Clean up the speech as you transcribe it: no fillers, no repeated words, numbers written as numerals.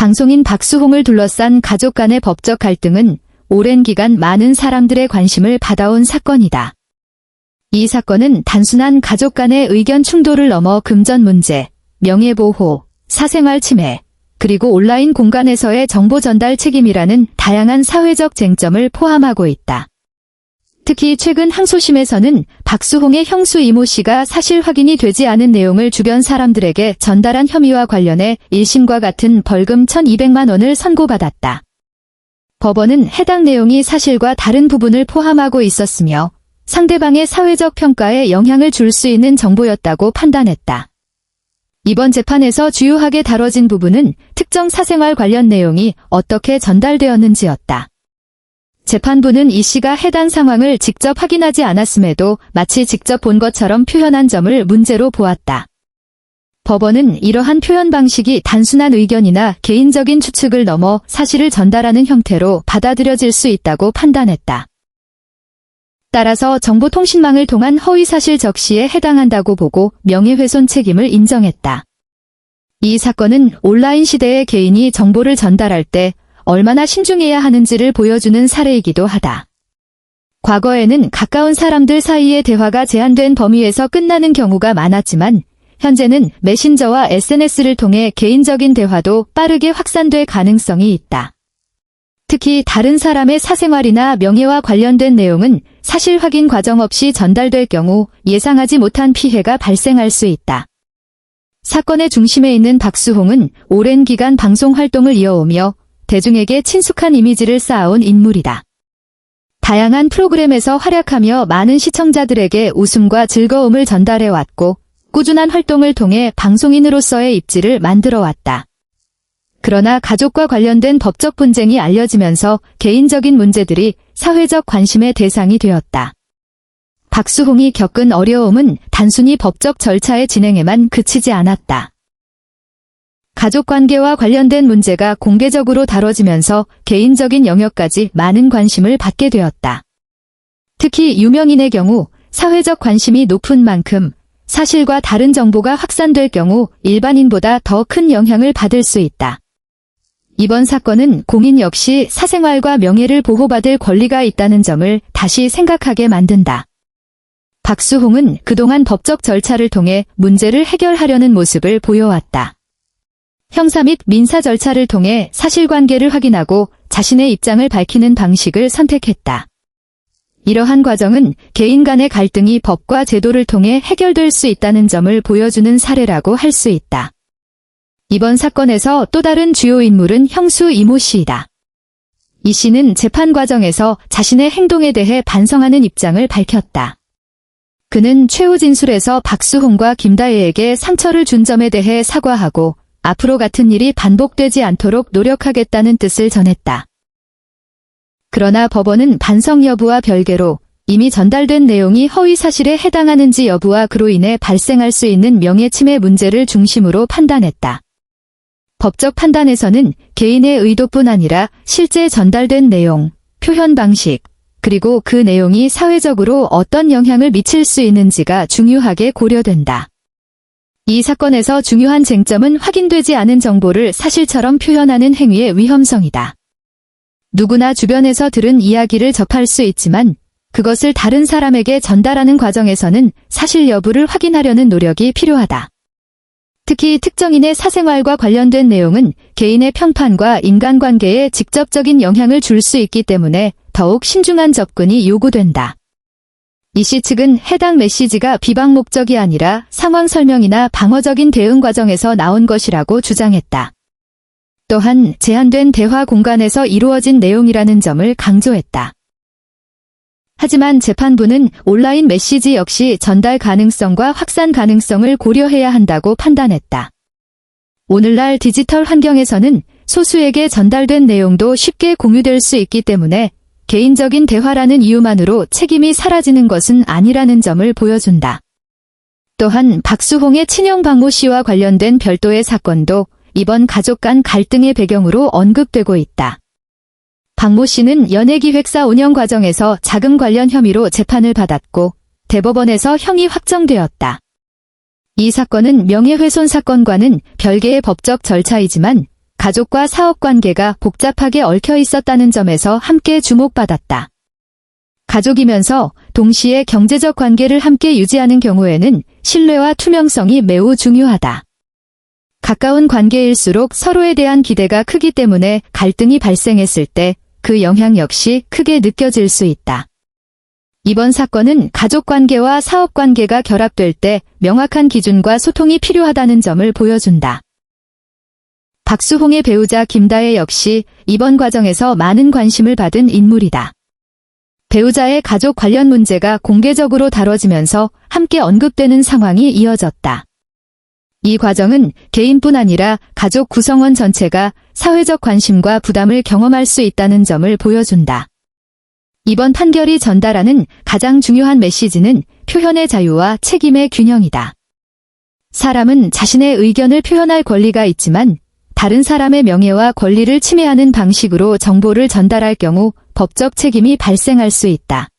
방송인 박수홍을 둘러싼 가족 간의 법적 갈등은 오랜 기간 많은 사람들의 관심을 받아온 사건이다. 이 사건은 단순한 가족 간의 의견 충돌을 넘어 금전 문제, 명예보호, 사생활 침해, 그리고 온라인 공간에서의 정보 전달 책임이라는 다양한 사회적 쟁점을 포함하고 있다. 특히 최근 항소심에서는 박수홍의 형수 이모 씨가 사실 확인이 되지 않은 내용을 주변 사람들에게 전달한 혐의와 관련해 1심과 같은 벌금 1,200만 원을 선고받았다. 법원은 해당 내용이 사실과 다른 부분을 포함하고 있었으며 상대방의 사회적 평가에 영향을 줄 수 있는 정보였다고 판단했다. 이번 재판에서 주요하게 다뤄진 부분은 특정 사생활 관련 내용이 어떻게 전달되었는지였다. 재판부는 이 씨가 해당 상황을 직접 확인하지 않았음에도 마치 직접 본 것처럼 표현한 점을 문제로 보았다. 법원은 이러한 표현 방식이 단순한 의견이나 개인적인 추측을 넘어 사실을 전달하는 형태로 받아들여질 수 있다고 판단했다. 따라서 정보통신망을 통한 허위사실 적시에 해당한다고 보고 명예훼손 책임을 인정했다. 이 사건은 온라인 시대의 개인이 정보를 전달할 때 얼마나 신중해야 하는지를 보여주는 사례이기도 하다. 과거에는 가까운 사람들 사이의 대화가 제한된 범위에서 끝나는 경우가 많았지만 현재는 메신저와 SNS를 통해 개인적인 대화도 빠르게 확산될 가능성이 있다. 특히 다른 사람의 사생활이나 명예와 관련된 내용은 사실 확인 과정 없이 전달될 경우 예상하지 못한 피해가 발생할 수 있다. 사건의 중심에 있는 박수홍은 오랜 기간 방송 활동을 이어오며 대중에게 친숙한 이미지를 쌓아온 인물이다. 다양한 프로그램에서 활약하며 많은 시청자들에게 웃음과 즐거움을 전달해왔고 꾸준한 활동을 통해 방송인으로서의 입지를 만들어왔다. 그러나 가족과 관련된 법적 분쟁이 알려지면서 개인적인 문제들이 사회적 관심의 대상이 되었다. 박수홍이 겪은 어려움은 단순히 법적 절차의 진행에만 그치지 않았다. 가족관계와 관련된 문제가 공개적으로 다뤄지면서 개인적인 영역까지 많은 관심을 받게 되었다. 특히 유명인의 경우 사회적 관심이 높은 만큼 사실과 다른 정보가 확산될 경우 일반인보다 더 큰 영향을 받을 수 있다. 이번 사건은 공인 역시 사생활과 명예를 보호받을 권리가 있다는 점을 다시 생각하게 만든다. 박수홍은 그동안 법적 절차를 통해 문제를 해결하려는 모습을 보여왔다. 형사 및 민사 절차를 통해 사실관계를 확인하고 자신의 입장을 밝히는 방식을 선택했다. 이러한 과정은 개인 간의 갈등이 법과 제도를 통해 해결될 수 있다는 점을 보여주는 사례라고 할 수 있다. 이번 사건에서 또 다른 주요 인물은 형수 이모 씨이다. 이 씨는 재판 과정에서 자신의 행동에 대해 반성하는 입장을 밝혔다. 그는 최후 진술에서 박수홍과 김다혜에게 상처를 준 점에 대해 사과하고 앞으로 같은 일이 반복되지 않도록 노력하겠다는 뜻을 전했다. 그러나 법원은 반성 여부와 별개로 이미 전달된 내용이 허위 사실에 해당하는지 여부와 그로 인해 발생할 수 있는 명예침해 문제를 중심으로 판단했다. 법적 판단에서는 개인의 의도뿐 아니라 실제 전달된 내용, 표현 방식, 그리고 그 내용이 사회적으로 어떤 영향을 미칠 수 있는지가 중요하게 고려된다. 이 사건에서 중요한 쟁점은 확인되지 않은 정보를 사실처럼 표현하는 행위의 위험성이다. 누구나 주변에서 들은 이야기를 접할 수 있지만 그것을 다른 사람에게 전달하는 과정에서는 사실 여부를 확인하려는 노력이 필요하다. 특히 특정인의 사생활과 관련된 내용은 개인의 평판과 인간관계에 직접적인 영향을 줄 수 있기 때문에 더욱 신중한 접근이 요구된다. 이 씨 측은 해당 메시지가 비방 목적이 아니라 상황 설명이나 방어적인 대응 과정에서 나온 것이라고 주장했다. 또한 제한된 대화 공간에서 이루어진 내용이라는 점을 강조했다. 하지만 재판부는 온라인 메시지 역시 전달 가능성과 확산 가능성을 고려해야 한다고 판단했다. 오늘날 디지털 환경에서는 소수에게 전달된 내용도 쉽게 공유될 수 있기 때문에 개인적인 대화라는 이유만으로 책임이 사라지는 것은 아니라는 점을 보여준다. 또한 박수홍의 친형 박모 씨와 관련된 별도의 사건도 이번 가족 간 갈등의 배경으로 언급되고 있다. 박모 씨는 연예기획사 운영 과정에서 자금 관련 혐의로 재판을 받았고 대법원에서 형이 확정되었다. 이 사건은 명예훼손 사건과는 별개의 법적 절차이지만 가족과 사업 관계가 복잡하게 얽혀 있었다는 점에서 함께 주목받았다. 가족이면서 동시에 경제적 관계를 함께 유지하는 경우에는 신뢰와 투명성이 매우 중요하다. 가까운 관계일수록 서로에 대한 기대가 크기 때문에 갈등이 발생했을 때 그 영향 역시 크게 느껴질 수 있다. 이번 사건은 가족 관계와 사업 관계가 결합될 때 명확한 기준과 소통이 필요하다는 점을 보여준다. 박수홍의 배우자 김다혜 역시 이번 과정에서 많은 관심을 받은 인물이다. 배우자의 가족 관련 문제가 공개적으로 다뤄지면서 함께 언급되는 상황이 이어졌다. 이 과정은 개인뿐 아니라 가족 구성원 전체가 사회적 관심과 부담을 경험할 수 있다는 점을 보여준다. 이번 판결이 전달하는 가장 중요한 메시지는 표현의 자유와 책임의 균형이다. 사람은 자신의 의견을 표현할 권리가 있지만 다른 사람의 명예와 권리를 침해하는 방식으로 정보를 전달할 경우 법적 책임이 발생할 수 있다.